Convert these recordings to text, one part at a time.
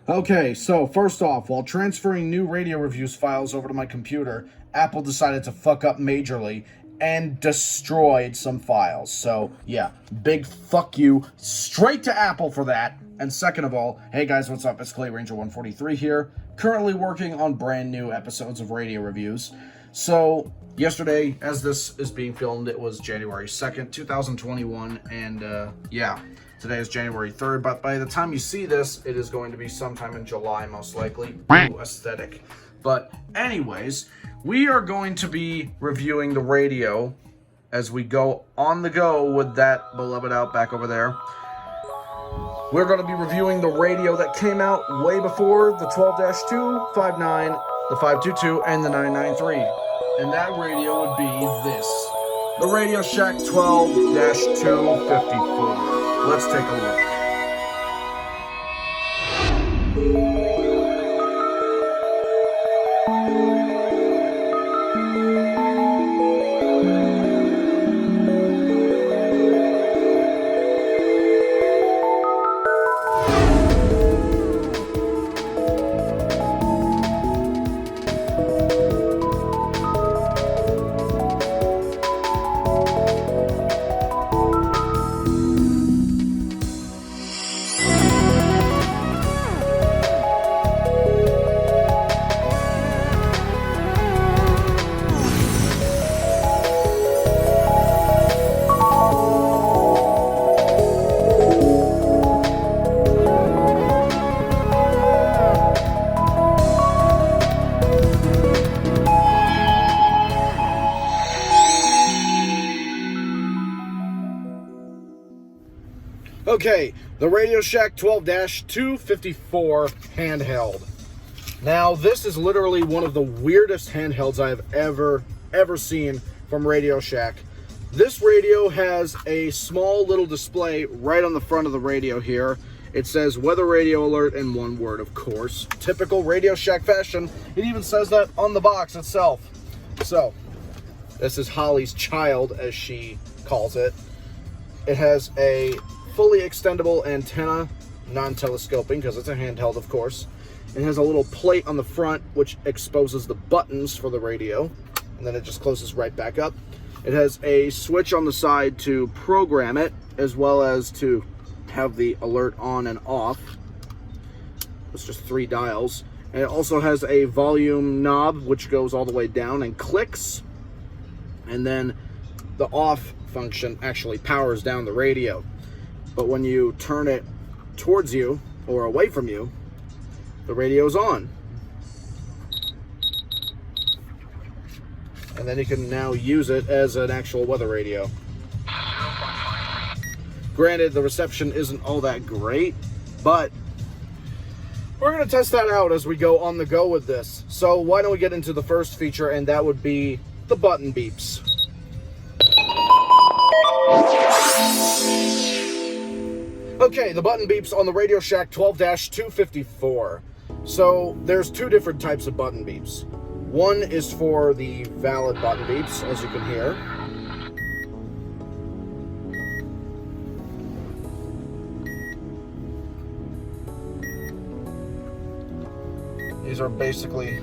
Okay, so first off, while transferring new radio reviews files over to my computer, Apple decided to fuck up majorly and destroyed some files. So, yeah, big fuck you straight to Apple for that. And second of all, hey guys, what's up? It's Clay Ranger 143 here, currently working on brand new episodes of radio reviews. So, yesterday, as this is being filmed, it was January 2nd, 2021, and yeah. Today is January 3rd, but by the time you see this, it is going to be sometime in July, most likely. Ooh, aesthetic. But anyways, we are going to be reviewing the radio as we go on the go with that beloved Outback over there. We're going to be reviewing the radio that came out way before the 12-2, 59, the 522, and the 993. And that radio would be this. The RadioShack 12-254. Let's take a look. Okay, the RadioShack 12-254 handheld. Now, this is literally one of the weirdest handhelds I've ever seen from RadioShack. This radio has a small little display right on the front of the radio here. It says weather radio alert in one word, of course. Typical RadioShack fashion. It even says that on the box itself. So, this is Holly's child, as she calls it. It has a fully extendable antenna, non-telescoping, because it's a handheld, of course. It has a little plate on the front, which exposes the buttons for the radio, and then it just closes right back up. It has a switch on the side to program it, as well as to have the alert on and off. It's just 3 dials. And it also has a volume knob, which goes all the way down and clicks. And then the off function actually powers down the radio. But when you turn it towards you or away from you, the radio's on. And then you can now use it as an actual weather radio. Granted, the reception isn't all that great, but we're going to test that out as we go on the go with this. So why don't we get into the first feature, and that would be the button beeps. Okay, the button beeps on the RadioShack 12-254. So, there's 2 different types of button beeps. One is for the valid button beeps, as you can hear. These are basically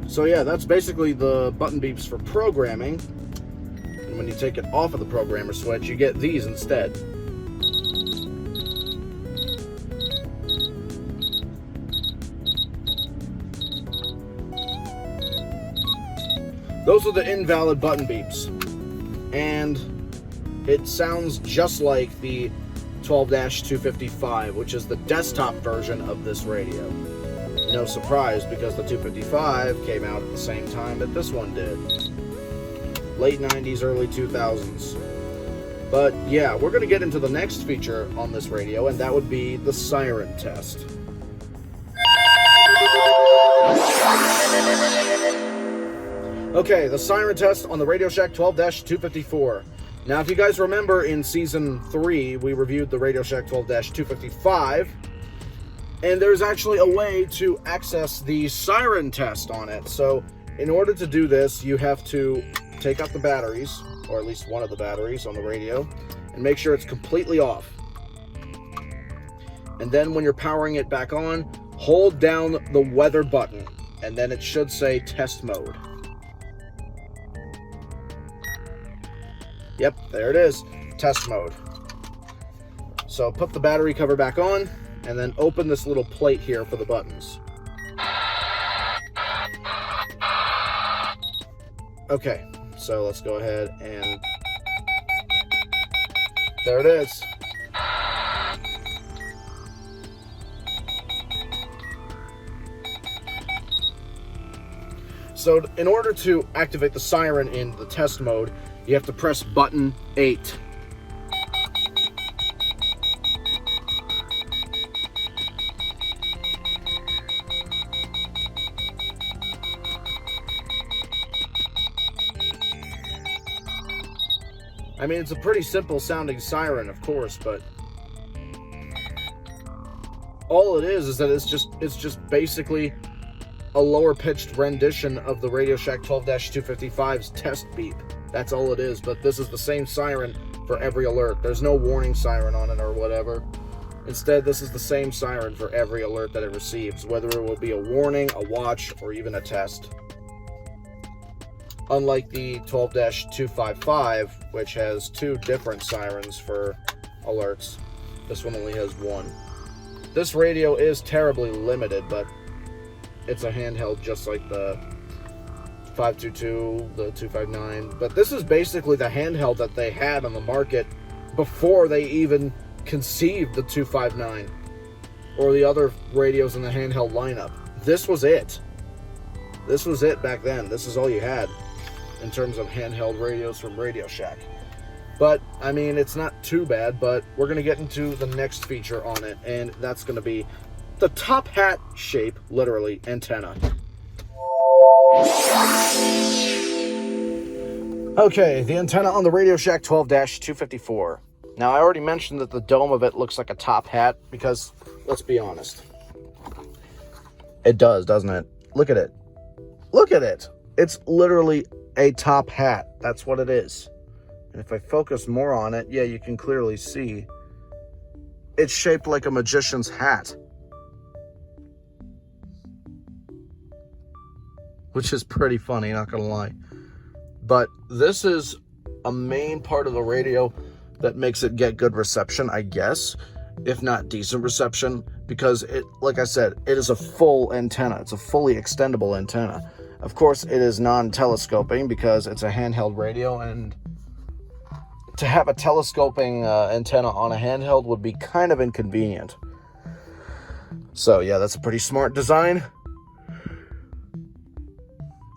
So yeah, that's basically the button beeps for programming. And when you take it off of the programmer switch, you get these instead. Those are the invalid button beeps. And it sounds just like the 12-255, which is the desktop version of this radio. No surprise, because the 255 came out at the same time that this one did. Late 90s, early 2000s. But yeah, we're going to get into the next feature on this radio, and that would be the Siren Test. Okay, the Siren Test on the RadioShack 12-254. Now, if you guys remember, in Season 3, we reviewed the RadioShack 12-255, and there's actually a way to access the Siren Test on it. So, in order to do this, you have to take out the batteries, or at least one of the batteries on the radio, and make sure it's completely off. And then when you're powering it back on, hold down the weather button, and then it should say test mode. Yep, there it is, test mode. So put the battery cover back on, and then open this little plate here for the buttons. Okay, so let's go ahead and there it is. So in order to activate the siren in the test mode, you have to press button 8. I mean, it's a pretty simple sounding siren, of course, but all it is that it's just basically a lower pitched rendition of the RadioShack 12-255's test beep. That's all it is, but this is the same siren for every alert. There's no warning siren on it or whatever. Instead, this is the same siren for every alert that it receives, whether it will be a warning, a watch, or even a test. Unlike the 12-255, which has 2 different sirens for alerts, this one only has 1. This radio is terribly limited, but it's a handheld just like the 522, the 259. But this is basically the handheld that they had on the market before they even conceived the 259 or the other radios in the handheld lineup. This was it. This was it back then. This is all you had in terms of handheld radios from RadioShack. But, I mean, it's not too bad, but we're going to get into the next feature on it, and that's going to be the top hat shape, literally, antenna. Okay, the antenna on the RadioShack 12-254. Now, I already mentioned that the dome of it looks like a top hat because, let's be honest, it does, doesn't it? Look at it. Look at it. It's literally a top hat. That's what it is. And if I focus more on it, yeah, you can clearly see it's shaped like a magician's hat, which is pretty funny, not gonna lie. But this is a main part of the radio that makes it get good reception, I guess, if not decent reception, because it, like I said, it is a full antenna. It's a fully extendable antenna. Of course, it is non-telescoping because it's a handheld radio, and to have a telescoping antenna on a handheld would be kind of inconvenient. So yeah, that's a pretty smart design.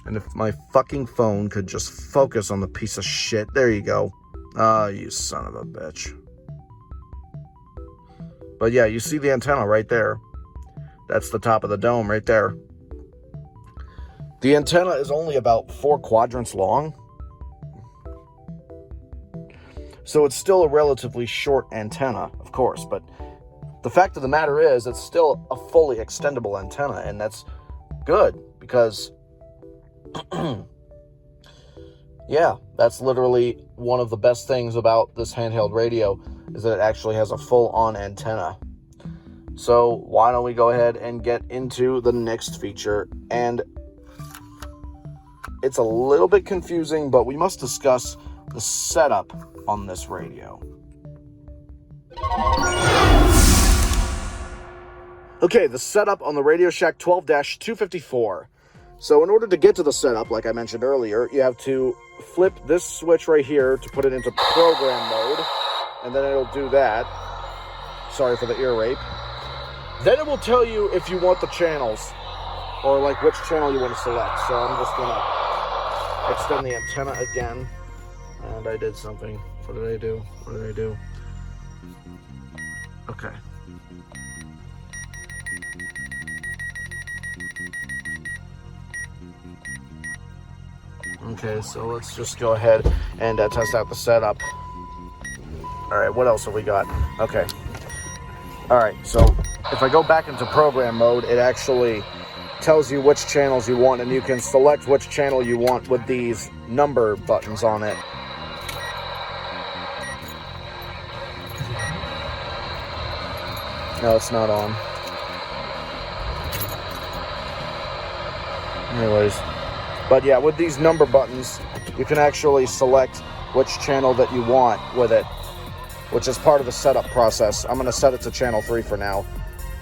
And if my fucking phone could just focus on the piece of shit. There you go. Ah, you son of a bitch. But yeah, you see the antenna right there. That's the top of the dome right there. The antenna is only about 4 quadrants long. So it's still a relatively short antenna, of course. But the fact of the matter is, it's still a fully extendable antenna. And that's good because yeah, that's literally one of the best things about this handheld radio is that it actually has a full-on antenna. So why don't we go ahead and get into the next feature? And it's a little bit confusing, but we must discuss the setup on this radio. Okay, the setup on the RadioShack 12-254. So in order to get to the setup, like I mentioned earlier, you have to flip this switch right here to put it into program mode, and then it'll do that. Sorry for the ear rape. Then it will tell you if you want the channels, or like which channel you want to select. So I'm just gonna extend the antenna again, and I did something. What did I do? What did I do? Okay. Okay, so let's just go ahead and test out the setup. All right, what else have we got? Okay. All right, so if I go back into program mode, it actually tells you which channels you want, and you can select which channel you want with these number buttons on it. No, it's not on. Anyways, but yeah, with these number buttons, you can actually select which channel that you want with it, which is part of the setup process. I'm going to set it to channel 3 for now.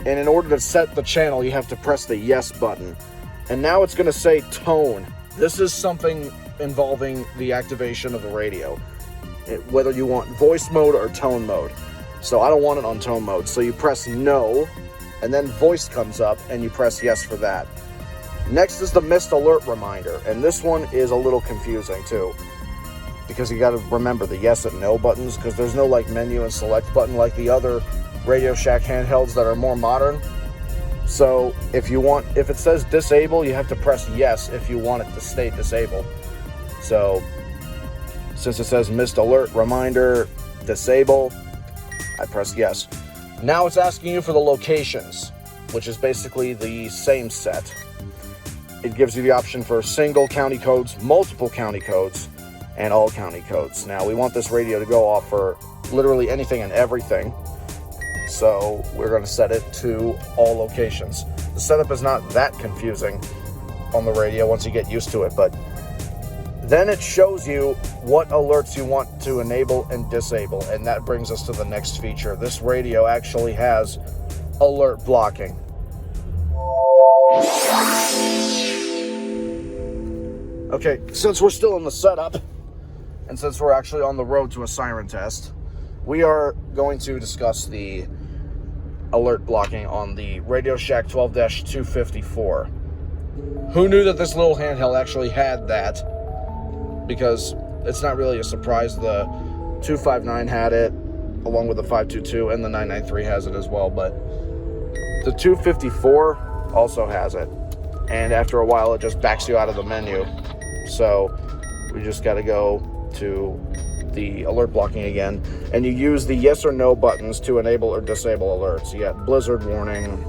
And in order to set the channel, you have to press the yes button. And now it's going to say tone. This is something involving the activation of the radio, whether you want voice mode or tone mode. So I don't want it on tone mode. So you press no, and then voice comes up, and you press yes for that. Next is the missed alert reminder, and this one is a little confusing too, because you got to remember the yes and no buttons, because there's no like menu and select button like the other RadioShack handhelds that are more modern. So if it says disable, you have to press yes if you want it to stay disabled. So since it says missed alert reminder disable, I press yes. Now it's asking you for the locations, which is basically the same set. It gives you the option for single county codes, multiple county codes, and all county codes. Now, we want this radio to go off for literally anything and everything. So we're going to set it to all locations. The setup is not that confusing on the radio once you get used to it, but then it shows you what alerts you want to enable and disable. And that brings us to the next feature. This radio actually has alert blocking. Okay, since we're still in the setup, and since we're actually on the road to a siren test, we are going to discuss the alert blocking on the RadioShack 12-254. Who knew that this little handheld actually had that? Because it's not really a surprise. The 259 had it, along with the 522, and the 993 has it as well, but the 254 also has it. And after a while, it just backs you out of the menu. So we just got to go to the alert blocking again, and you use the yes or no buttons to enable or disable alerts. You got blizzard warning,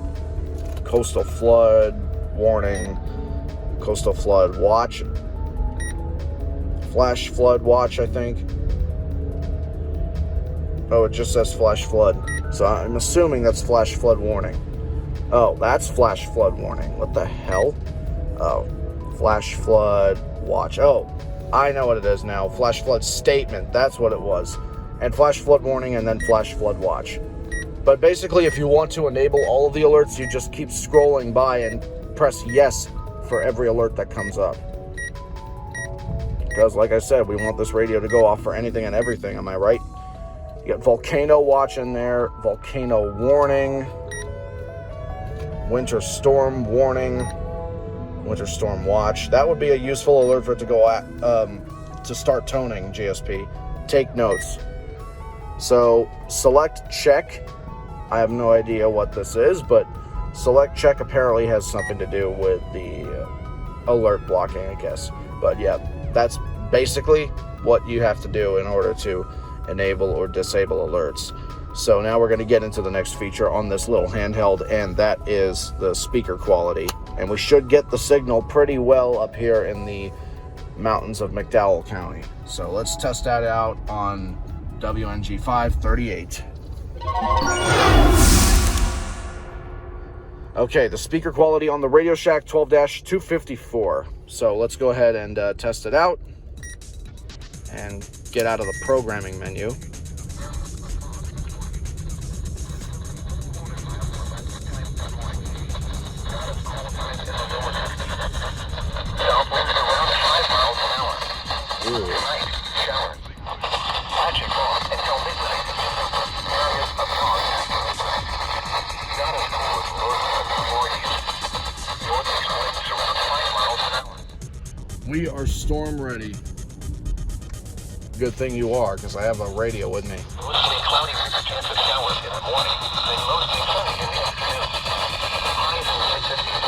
coastal flood warning, coastal flood watch, flash flood watch, I think. Oh, it just says flash flood, so I'm assuming that's flash flood warning. Oh, that's flash flood warning. What the hell? Oh, flash flood watch. Oh, I know what it is now. Flash flood statement. That's what it was. And flash flood warning, and then flash flood watch. But basically, if you want to enable all of the alerts, you just keep scrolling by and press yes for every alert that comes up. Because, like I said, we want this radio to go off for anything and everything. Am I right? You got volcano watch in there, volcano warning, winter storm warning, winter storm watch. That would be a useful alert for it to go at, to start toning GSP. Take notes. So select check. I have no idea what this is, but select check apparently has something to do with the alert blocking, I guess. But yeah, that's basically what you have to do in order to enable or disable alerts. So now we're going to get into the next feature on this little handheld, and that is the speaker quality. And we should get the signal pretty well up here in the mountains of McDowell County. So let's test that out on WNG 538. Okay, the speaker quality on the RadioShack 12-254. So let's go ahead and test it out and get out of the programming menu. We are storm ready. Good thing you are, because I have a radio with me. Mostly cloudy with a chance of showers in the morning, then mostly sunny in the afternoon. Highs in the 50s.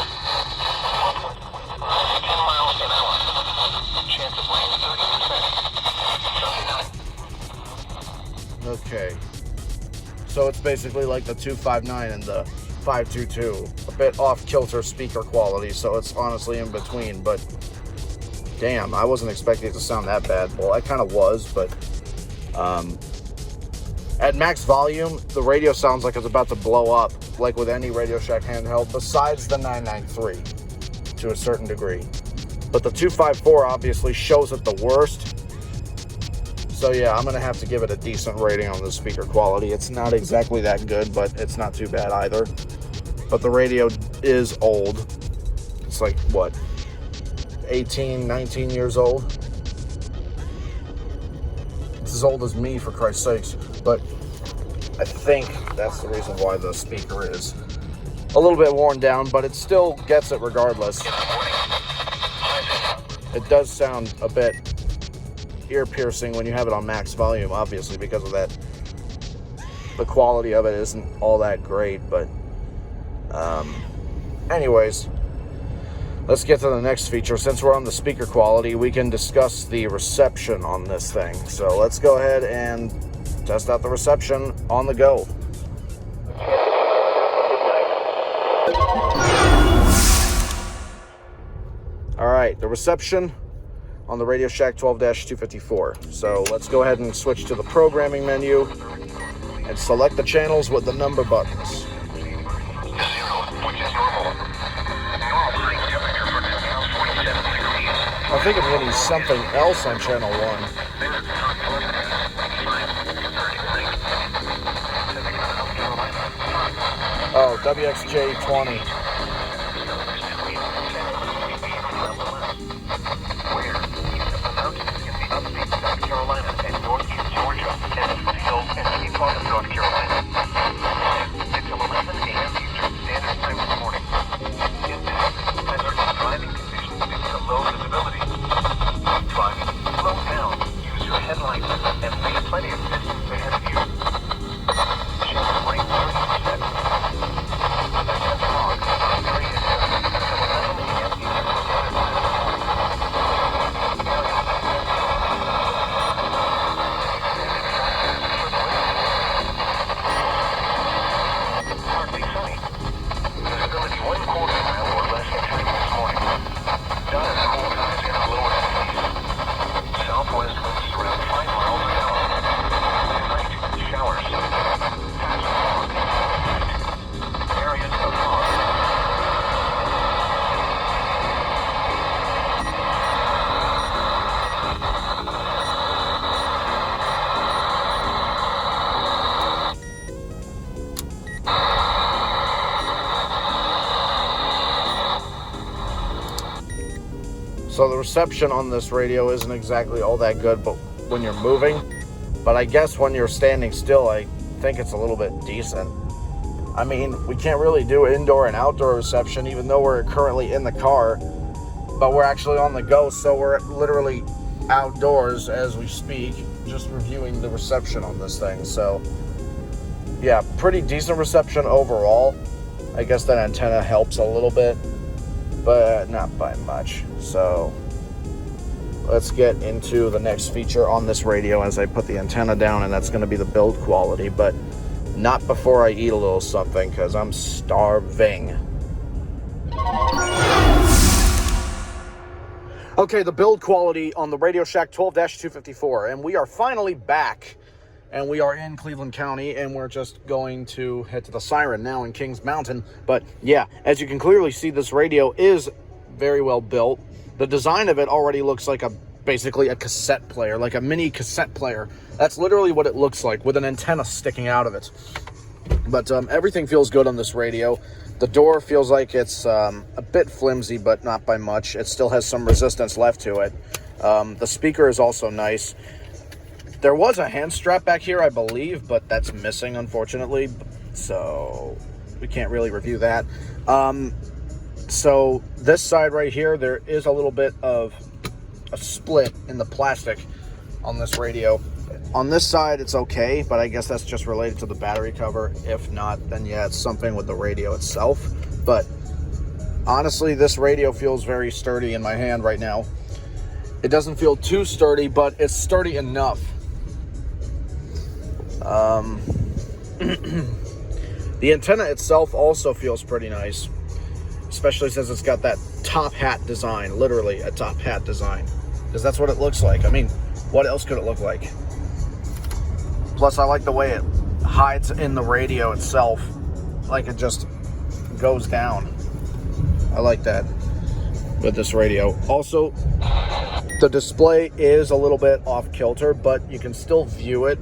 10 miles an hour. Chance of So it's basically like the 259 and the 522. A bit off-kilter speaker quality, so it's honestly in between. But damn, I wasn't expecting it to sound that bad. Well, I kind of was, but at max volume, the radio sounds like it's about to blow up, like with any RadioShack handheld, besides the 993, to a certain degree. But the 254 obviously shows it the worst. So yeah, I'm going to have to give it a decent rating on the speaker quality. It's not exactly that good, but it's not too bad either. But the radio is old. It's like, what, 18, 19 years old? It's as old as me, for Christ's sakes. But I think that's the reason why the speaker is a little bit worn down, but it still gets it regardless. It does sound a bit ear-piercing when you have it on max volume, obviously, because of that. The quality of it isn't all that great, but anyways, let's get to the next feature. Since we're on the speaker quality, we can discuss the reception on this thing. So let's go ahead and test out the reception on the go. All right, the reception on the RadioShack 12-254. So let's go ahead and switch to the programming menu and select the channels with the number buttons. I think I'm hitting something else on channel 1. Oh, WXJ20. North Carolina. It's 11 a.m. Eastern Standard Time this morning. In this, driving conditions due to low visibility. Driving, slow down, use your headlights, and leave plenty of distance ahead of you. Chance of rain 30%. Against fog, very heavy until 11 a.m. Eastern Standard Time this Visibility 1/4 mile or less entering this morning. Done at cool times in the lower 50s. Southwest winds around 5 miles an hour. Tonight, showers. Fast fog. Areas of fog. So the reception on this radio isn't exactly all that good, but when you're moving, but I guess when you're standing still, I think it's a little bit decent. I mean, we can't really do indoor and outdoor reception, even though we're currently in the car, but we're actually on the go, so we're literally outdoors as we speak, just reviewing the reception on this thing. So yeah, pretty decent reception overall. I guess that antenna helps a little bit, but not by much. So let's get into the next feature on this radio as I put the antenna down, and that's going to be the build quality, but not before I eat a little something, because I'm starving. Okay, the build quality on the RadioShack 12-254, and we are finally back, and we are in Cleveland County, and we're just going to head to the Siren now in Kings Mountain. But yeah, as you can clearly see, this radio is very well built. The design of it already looks like basically a cassette player, like a mini cassette player. That's literally what it looks like, with an antenna sticking out of it. But everything feels good on this radio. The door feels like it's a bit flimsy, but not by much. It still has some resistance left to it. The speaker is also nice. There was a hand strap back here, I believe, but that's missing, unfortunately. So we can't really review that. So this side right here, there is a little bit of a split in the plastic on this radio. On this side, it's okay, but I guess that's just related to the battery cover. If not, then yeah, it's something with the radio itself. But honestly, this radio feels very sturdy in my hand right now. It doesn't feel too sturdy, but it's sturdy enough. The antenna itself also feels pretty nice, especially since it's got that top hat design, literally a top hat design, because that's what it looks like. I mean, what else could it look like? Plus, I like the way it hides in the radio itself, like it just goes down. I like that with this radio. Also, the display is a little bit off kilter, but you can still view it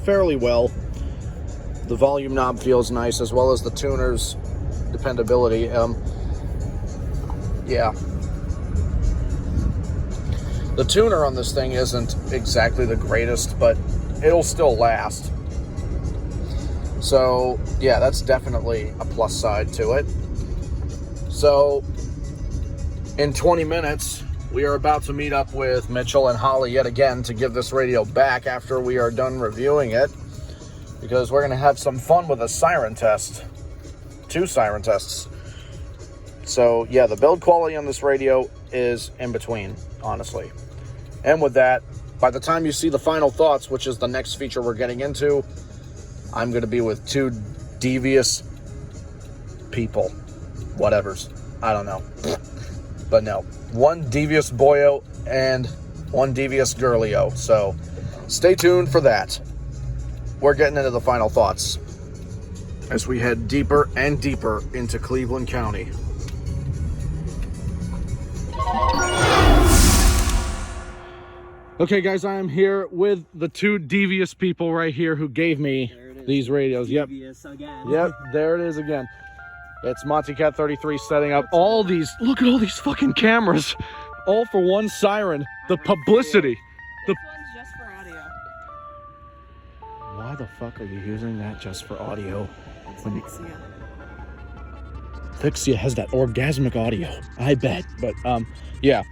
fairly well. The volume knob feels nice, as well as the tuner's dependability. Yeah. The tuner on this thing isn't exactly the greatest, but it'll still last. So, yeah, that's definitely a plus side to it. So, in 20 minutes, we are about to meet up with Mitchell and Holly yet again to give this radio back after we are done reviewing it, because we're going to have some fun with a siren test. 2 siren tests. So, yeah, the build quality on this radio is in between, honestly. And with that, by the time you see the final thoughts, which is the next feature we're getting into, I'm going to be with 2 devious people. Whatevers. I don't know. But no. 1 devious boyo and 1 devious girlio. So, stay tuned for that. We're getting into the final thoughts as we head deeper and deeper into Cleveland County. Okay, guys, I am here with the 2 devious people right here who gave me these radios. Devious again. Yep, there it is again. It's Monty Cat 33 setting up all these. Look at all these fucking cameras, all for 1 siren. The publicity. This one's just for audio. Why the fuck are you using that just for audio? Fixia has that orgasmic audio, I bet. But yeah,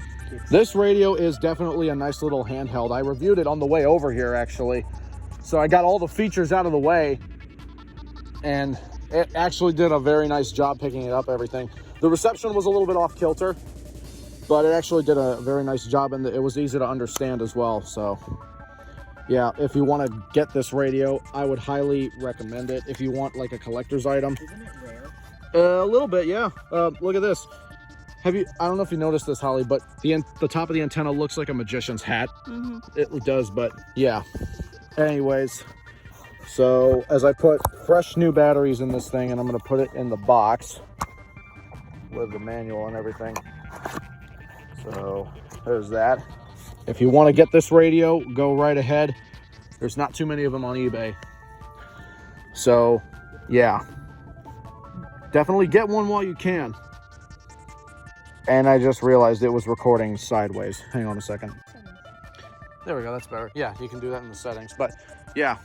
this radio is definitely a nice little handheld. I reviewed it on the way over here, actually, so I got all the features out of the way, and it actually did a very nice job picking it up, everything. The reception was a little bit off kilter, but it actually did a very nice job, and it was easy to understand as well. So yeah, if you want to get this radio, I would highly recommend it. If you want like a collector's item. Isn't it rare? A little bit, yeah. Look at this. I don't know if you noticed this, Holly, but the top of the antenna looks like a magician's hat. Mm-hmm. It does, but yeah. Anyways, so as I put fresh new batteries in this thing, and I'm going to put it in the box with the manual and everything. So there's that. If you want to get this radio, go right ahead. There's not too many of them on eBay. So, yeah. Definitely get one while you can. And I just realized it was recording sideways. Hang on a second. There we go, that's better. Yeah, you can do that in the settings. But, yeah.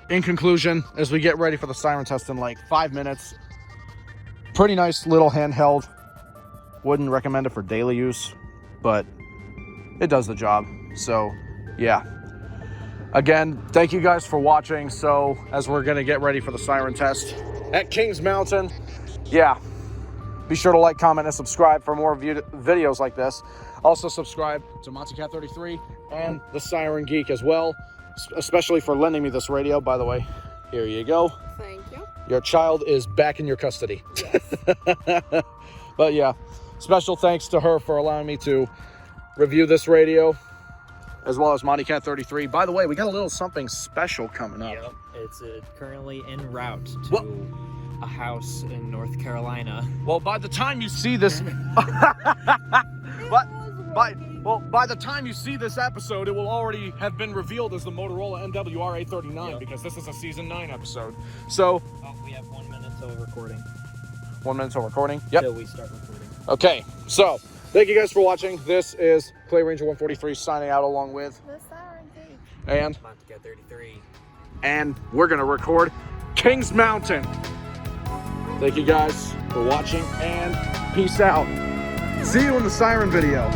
In conclusion, as we get ready for the siren test in like 5 minutes, pretty nice little handheld. Wouldn't recommend it for daily use, but it does the job. So, yeah. Again, thank you guys for watching. So, as we're going to get ready for the siren test at Kings Mountain, yeah, be sure to like, comment, and subscribe for more videos like this. Also, subscribe to Monty Cat 33 and the Siren Geek as well, especially for lending me this radio. By the way, here you go. Thank you. Your child is back in your custody. Yes. But yeah, special thanks to her for allowing me to review this radio, as well as Monty Cat 33. By the way, we got a little something special coming up. Yep. It's currently en route to a house in North Carolina. Well, by the time you see this, by the time you see this episode, it will already have been revealed as the Motorola NWR-839, because this is a season 9 episode. So, We have 1 minute till recording. 1 minute till recording. Yep. Till we start recording. Okay. So, thank you guys for watching. This is Clay Ranger 143 signing out, along with The Siren Geek. and Monty Cat 33. and we're gonna record Kings Mountain. Thank you guys for watching, and peace out. See you in the siren video.